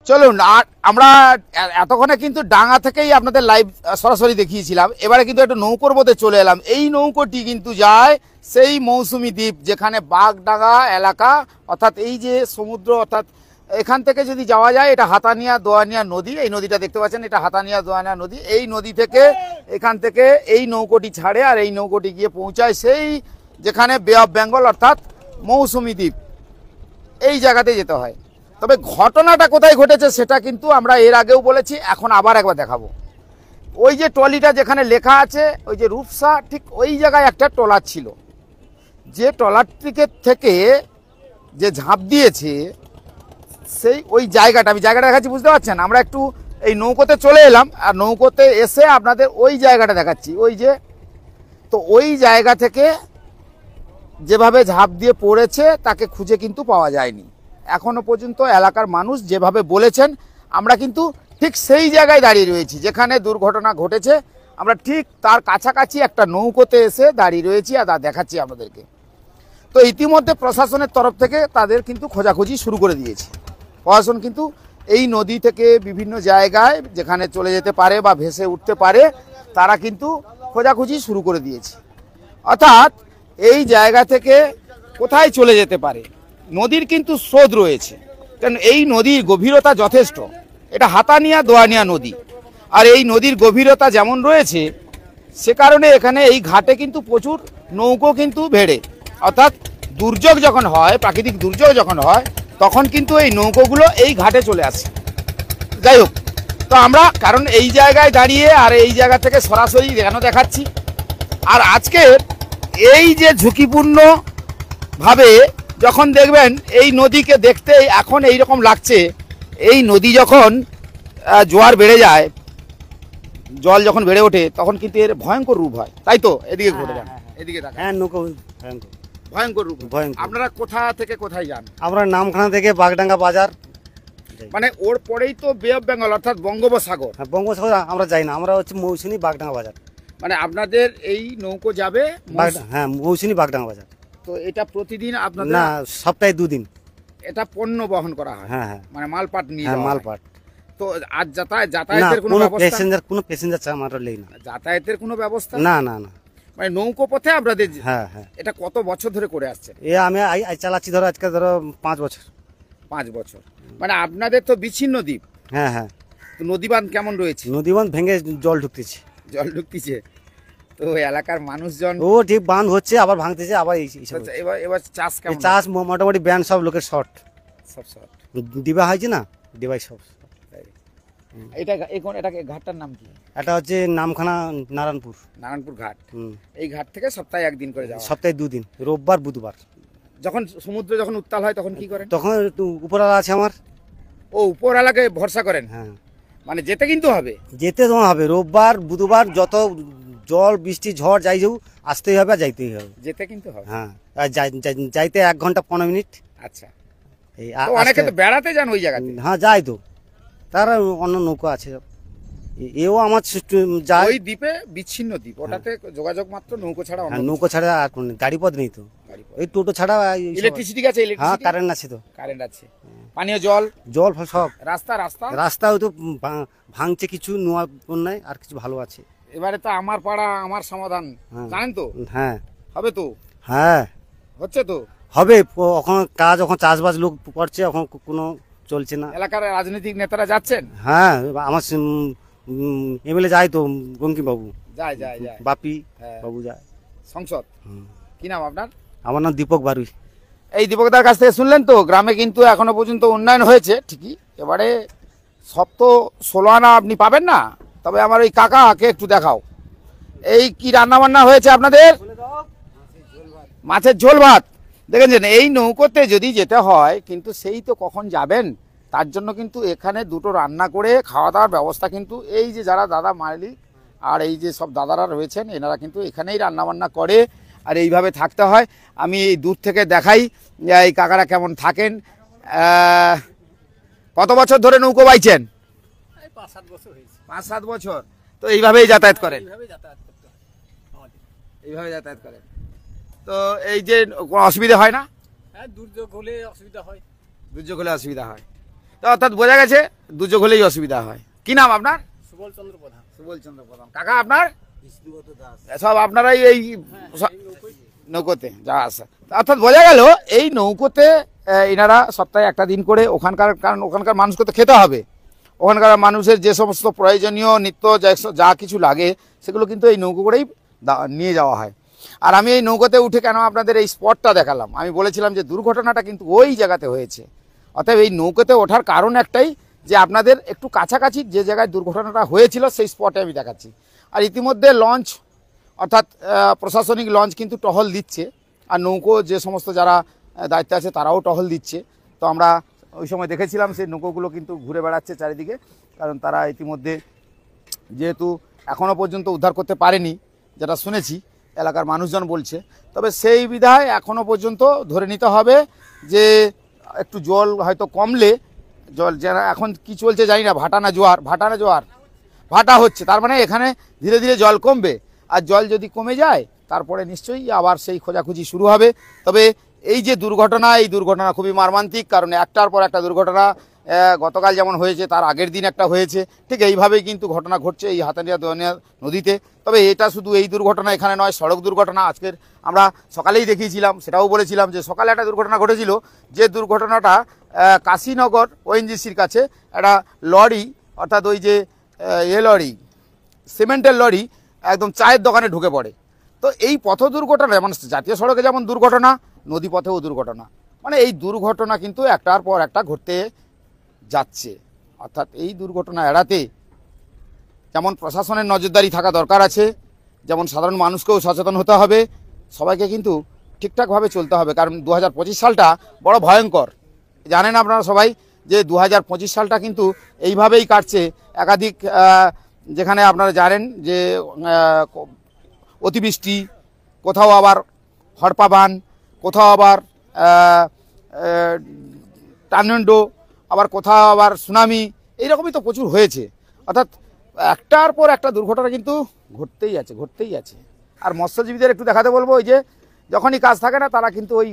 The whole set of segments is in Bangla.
চলুন, আর আমরা এতক্ষণে কিন্তু ডাঙ্গা থেকেই আপনাদের লাইভ সরাসরি দেখিয়েছিলাম। এবারে কিন্তু একটু নৌকোর মধ্যে চলে এলাম। এই নৌকোটি কিন্তু যায় সেই মৌসুমী দ্বীপ, যেখানে বাগডাঙ্গা এলাকা, অর্থাৎ এই যে সমুদ্র, অর্থাৎ এখান থেকে যদি যাওয়া যায়, এটা হাতানিয়া দোয়ানিয়া নদী, এই নদীটা দেখতে পাচ্ছেন, এটা হাতানিয়া দোয়ানিয়া নদী। এই নদী থেকে, এখান থেকে এই নৌকোটি ছাড়ে, আর এই নৌকোটি গিয়ে পৌঁছায় সেই যেখানে বে অফ বেঙ্গল অর্থাৎ মৌসুমী দ্বীপ, এই জায়গাতে যেতে হয়। তবে ঘটনাটা কোথায় ঘটেছে সেটা কিন্তু আমরা এর আগেও বলেছি, এখন আবার একবার দেখাবো। ওই যে ট্রলিটা যেখানে লেখা আছে, ওই যে রূপসা, ঠিক ওই জায়গায় একটা ট্রলার ছিল, যে ট্রলারটিকে থেকে যে ঝাঁপ দিয়েছে সেই ওই জায়গাটা, আমি জায়গাটা দেখাচ্ছি, বুঝতে পারছেন? আমরা একটু এই নৌকোতে চলে এলাম, আর নৌকোতে এসে আপনাদের ওই জায়গাটা দেখাচ্ছি। ওই যে, তো ওই জায়গা থেকে যেভাবে ঝাঁপ দিয়ে পড়েছে তাকে খুঁজে কিন্তু পাওয়া যায়নি এখনো পর্যন্ত। এলাকার মানুষ যেভাবে বলেছেন, আমরা কিন্তু ঠিক সেই জায়গায় দাঁড়িয়ে রয়েছি যেখানে দুর্ঘটনা ঘটেছে। আমরা ঠিক তার কাছাকাছি একটা নৌকোতে এসে দাঁড়িয়ে রয়েছি, আর তা দেখাচ্ছি আপনাদেরকে। তো ইতিমধ্যে প্রশাসনের তরফ থেকে তাদের কিন্তু খোঁজাখুঁজি শুরু করে দিয়েছে। প্রশাসন কিন্তু এই নদী থেকে বিভিন্ন জায়গায় যেখানে চলে যেতে পারে বা ভেসে উঠতে পারে, তারা কিন্তু খোঁজাখুঁজি শুরু করে দিয়েছে। অর্থাৎ এই জায়গা থেকে কোথায় চলে যেতে পারে, নদীর কিন্তু স্রোত রয়েছে, কারণ এই নদীর গভীরতা যথেষ্ট। এটা হাতানিয়া দোয়ানিয়া নদী, আর এই নদীর গভীরতা যেমন রয়েছে, সে কারণে এখানে এই ঘাটে কিন্তু প্রচুর নৌকো কিন্তু ভেড়ে, অর্থাৎ দুর্যোগ যখন হয়, প্রাকৃতিক দুর্যোগ যখন হয়, তখন কিন্তু এই নৌকোগুলো এই ঘাটে চলে আসে। যাই হোক, তো আমরা কারণ এই জায়গায় দাঁড়িয়ে আর এই জায়গা থেকে সরাসরি কেন দেখাচ্ছি, আর আজকে এই যে ঝুঁকিপূর্ণ ভাবে যখন দেখবেন এই নদীকে দেখতে এখন এই রকম লাগছে, এই নদী যখন জোয়ার বেড়ে যায়, জল যখন বেড়ে ওঠে, তখন কিন্তু এর ভয়ঙ্কর রূপ হয়, তাই তো? এদিকে ঘুরে যান, এদিকে তাকান। হ্যাঁ, নৌকো ভয়ঙ্কর রূপ। ভয়ঙ্কর। আপনারা কোথা থেকে কোথায় যান? আমরা নামখানা থেকে বাগডাঙ্গা বাজার। মানে ওর পরেই তো বে অফ বেঙ্গল অর্থাৎ বঙ্গোপসাগর। হ্যাঁ, বঙ্গোপসাগর আমরা যাই না, আমরা হচ্ছে মৌসুমী বাগডাঙ্গা বাজার। মানে আপনাদের এই নৌকো যাবে হ্যাঁ, মৌসুমী বাগডাঙ্গা বাজার। তো এটা প্রতিদিন আপনাদের? না, সপ্তাহে 2 দিন। এটা পণ্য বহন করা হয়? হ্যাঁ হ্যাঁ, মানে মালপাট নিয়ে? হ্যাঁ, মালপাট। তো আজ যাতায়াতের কোনো ব্যবস্থা? কোনো প্যাসেঞ্জার আমরা লই না। যাতায়াতের কোনো ব্যবস্থা? না না না। মানে নৌকো পথে আপনাদের? হ্যাঁ হ্যাঁ। এটা কত বছর ধরে করে আসছে? আমি চালাচ্ছি ধরো, আজকে ধরো 5 বছর। 5 বছর। মানে আপনাদের তো বিচ্ছিন্ন দ্বীপ। হ্যাঁ হ্যাঁ। তো নদীবাঁধ কেমন রয়েছে? নদীবাঁধ ভেঙে জল ঢুকতেছে। জল ঢুকতেছে? তো এলাকার মানুষজন? ও ঠিক বাঁধ হচ্ছে, আবার ভাঙতেছে, আবার এবার চাষ কেমন? চাষ মোটামুটি ব্যান সব লোকের শর্ট। সব শর্ট। ডিবা হয়েছে না, ডিবাই সব। এটা ঘাটটার নাম কি? এটা হচ্ছে নামখানা নারায়ণপুর। নারায়ণপুর ঘাট। এই ঘাট থেকে সপ্তাহে 1 দিন করে যাওয়া? সপ্তাহে 2 দিন, রোববার বুধবার। যখন সমুদ্র যখন উত্তাল হয় তখন কি করেন? তখন উপরওয়ালা আছে আমার। ও, উপরওয়ালাকে ভরসা করেন? হ্যাঁ। মানে যেতে কিন্তু হবে? যেতে তোমার হবে, রোববার বুধবার যত জল বৃষ্টি ঝড় যাই যাও, আসতেই হবে আর যাইতেই হবে। যেতে কিন্তু হবে? হ্যাঁ, আর যাইতে 1 ঘন্টা 15 মিনিট। আচ্ছা। অনেকে তো বেড়াতে যান ওই জায়গাতে? হ্যাঁ, যাই তো, তারা অন্য নৌকা আছে। এও আমার যায়। ওই দ্বীপে বিচ্ছিন্ন দ্বীপ, ওটাতে যোগাযোগ মাত্র নৌকো ছাড়া? নৌকো ছাড়া আর গাড়ি পথ নেই তো, ওই টোটো ছাড়া। ইলেকট্রিসিটি আছে? হ্যাঁ, কারেন্ট আছে তো। কারেন্ট আছে, পানীয় জল সব। রাস্তা হয়তো ভাঙছে, কিছু নোয়া নাই, আর কিছু ভালো আছে। এবারে তো আমার পাড়া আমার সমাধান, জানেন তো? হ্যাঁ, হবে তো? হ্যাঁ, হচ্ছে তো? হবে। এখন কাজ, এখন চাষবাস লোক করছে, এখন কোনো চলছে না। এলাকার রাজনৈতিক নেতারা যাচ্ছেন? হ্যাঁ, আমার এমএলএ যায় তো, বঙ্কিম বাবু যায়, বাপি বাবু যায় সংসদ। কি নাম আপনার? আমার নাম দীপক বারুই। এই দীপকদার কাছ থেকে শুনলেন তো, গ্রামে কিন্তু এখনো পর্যন্ত উন্নয়ন হয়েছে ঠিকই, এবারে সব তো 16 আনা আপনি পাবেন না। তবে আমার ওই কাকাকে একটু দেখাও, এই কি রান্না বান্না হয়েছে আপনাদের? মাছের ঝোল ভাত। দেখেছেন, এই নৌকোতে যদি যেতে হয় কিন্তু সেই তো কখন যাবেন, তার জন্য কিন্তু এখানে দুটো রান্না করে খাওয়া দাওয়ার ব্যবস্থা কিন্তু এই যে যারা দাদা মালিক আর এই যে সব দাদারা রয়েছেন, এনারা কিন্তু এখানেই রান্নাবান্না করে, আর এইভাবে থাকতে হয়। আমি এই দূর থেকে দেখাই এই কাকারা কেমন থাকেন। কত বছর ধরে নৌকো বাইছেন? 5-7 বছর হয়েছে। 5-7 বছর। তো এইভাবেই যাতায়াত করেন? এইভাবে যাতায়াত করেন। তো এই যে কোনো অসুবিধা হয় না? হ্যাঁ, দুর্যোগ হলে অসুবিধা হয়। দুর্যোগ হলে অসুবিধা হয়। তো অর্থাৎ বোঝা গেছে দুর্যোগ হলেই অসুবিধা হয়। কি নাম আপনার? সুবল চন্দ্র প্রধান। সুবল চন্দ্র প্রধান। কাকা আপনার? বিষ্ণুগত দাস। সব আপনারাই এই নৌকোতে যা আসা, অর্থাৎ বোঝা গেল এই নৌকোতে এনারা সপ্তাহে একটা দিন করে ওখানকার, কারণ ওখানকার মানুষকে তো খেতে হবে, ওখানকার মানুষের যে সমস্ত প্রয়োজনীয় নিত্য যা কিছু লাগে সেগুলো কিন্তু এই নৌকো করেই নিয়ে যাওয়া হয়। আর আমি এই নৌকোতে উঠে কেন আপনাদের এই স্পটটা দেখালাম, আমি বলেছিলাম যে দুর্ঘটনাটা কিন্তু ওই জায়গাতে হয়েছে। অতএব এই নৌকোতে ওঠার কারণ একটাই, যে আপনাদের একটু কাছাকাছি যে জায়গায় দুর্ঘটনাটা হয়েছিল সেই স্পটে আমি দেখাচ্ছি। আর ইতিমধ্যে লঞ্চ, অর্থাৎ প্রশাসনিক লঞ্চ কিন্তু টহল দিচ্ছে, আর নৌকো যে সমস্ত যারা দায়িত্বে আছে তারাও টহল দিচ্ছে। তো আমরা ওই সময় দেখেছিলাম সেই নৌকোগুলো কিন্তু ঘুরে বেড়াচ্ছে চারিদিকে, কারণ তারা ইতিমধ্যে যেহেতু এখনও পর্যন্ত উদ্ধার করতে পারেনি, যেটা শুনেছি এলাকার মানুষজন বলছে, তবে সেই বিধায় এখনও পর্যন্ত ধরে নিতে হবে যে একটু জল হয়তো কমলে, জল যারা এখন কি চলছে জানি না, ভাটা না জোয়ার, ভাটা হচ্ছে, তার মানে এখানে ধীরে ধীরে জল কমবে। আর জল যদি কমে যায় তারপরে নিশ্চয়ই আবার সেই খোঁজাখুঁজি শুরু হবে। তবে এই যে দুর্ঘটনা, এই দুর্ঘটনা খুবই মর্মান্তিক, কারণ একটার পর একটা দুর্ঘটনা, গতকাল যেমন হয়েছে তার আগের দিন একটা হয়েছে, ঠিক এইভাবেই কিন্তু ঘটনা ঘটছে এই হাতানিয়া দোয়ানিয়া নদীতে। তবে এটা শুধু এই দুর্ঘটনা এখানে নয়, সড়ক দুর্ঘটনা আজকের আমরা সকালেই দেখিয়েছিলাম, সেটাও বলেছিলাম যে সকালে একটা দুর্ঘটনা ঘটেছিল, যে দুর্ঘটনাটা কাশীনগর ওএনজিসির কাছে একটা লরি, অর্থাৎ ওই যে লরি, সিমেন্টের লরি একদম চায়ের দোকানে ঢুকে পড়ে। তো এই পথ দুর্ঘটনা, যেমন জাতীয় সড়কে যেমন দুর্ঘটনা, নদী পথেও দুর্ঘটনা, মানে এই দুর্ঘটনা কিন্তু একটার পর একটা ঘটতে যাচ্ছে। অর্থাৎ এই দুর্ঘটনা এড়াতে যেমন প্রশাসনের নজরদারি থাকা দরকার আছে, যেমন সাধারণ মানুষকেও সচেতন হতে হবে, সবাইকে কিন্তু ঠিকঠাকভাবে চলতে হবে। কারণ 2025 সালটা বড় ভয়ঙ্কর, জানেন আপনারা সবাই যে 2025 সালটা কিন্তু এইভাবেই কাটছে। একাধিক যেখানে আপনারা জানেন যে অতিবৃষ্টি, কোথাও আবার হড়পা বান, কোথাও আবার টার্নেডো, আবার কোথাও আবার সুনামি, এইরকমই তো প্রচুর হয়েছে। অর্থাৎ একটার পর একটা দুর্ঘটনা কিন্তু ঘটতেই আছে। আর মৎস্যজীবীদের একটু দেখাতে বলবো, ওই যে যখনই কাজ থাকে না তারা কিন্তু ওই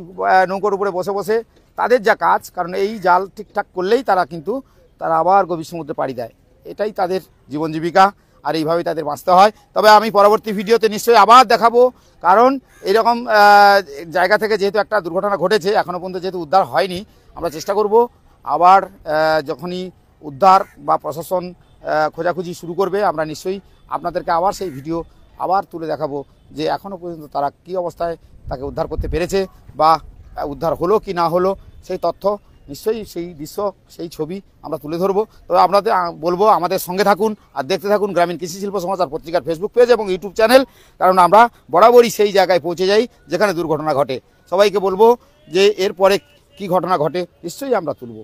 নৌকোর উপরে বসে বসে তাদের যা কাজ, কারণ এই জাল ঠিকঠাক করলেই তারা আবার গভীর সমুদ্রে পাড়ি দেয়, এটাই তাদের জীবন জীবিকা, আর এইভাবেই তাদের বাঁচতে হয়। তবে আমি পরবর্তী ভিডিওতে নিশ্চয়ই আবার দেখাবো, কারণ এইরকম জায়গা থেকে যেহেতু একটা দুর্ঘটনা ঘটেছে, এখনও পর্যন্ত যেহেতু উদ্ধার হয়নি, আমরা চেষ্টা করব আবার যখনই উদ্ধার বা প্রশাসন খোঁজাখুঁজি শুরু করবে, আমরা নিশ্চয়ই আপনাদেরকে আবার সেই ভিডিও আবার তুলে দেখাবো যে এখনও পর্যন্ত তারা কী অবস্থায় তাকে উদ্ধার করতে পেরেছে, বা উদ্ধার হলো কি না হলো, সেই তথ্য নিশ্চয়ই, সেই দৃশ্য, সেই ছবি আমরা তুলে ধরবো। তবে আপনাদের বলবো আমাদের সঙ্গে থাকুন আর দেখতে থাকুন গ্রামীণ কৃষি শিল্প সমাচার পত্রিকার ফেসবুক পেজ এবং ইউটিউব চ্যানেল, কারণ আমরা বরাবরই সেই জায়গায় পৌঁছে যাই যেখানে দুর্ঘটনা ঘটে। সবাইকে বলবো যে এরপরে কি ঘটনা ঘটে নিশ্চয়ই আমরা তুলব।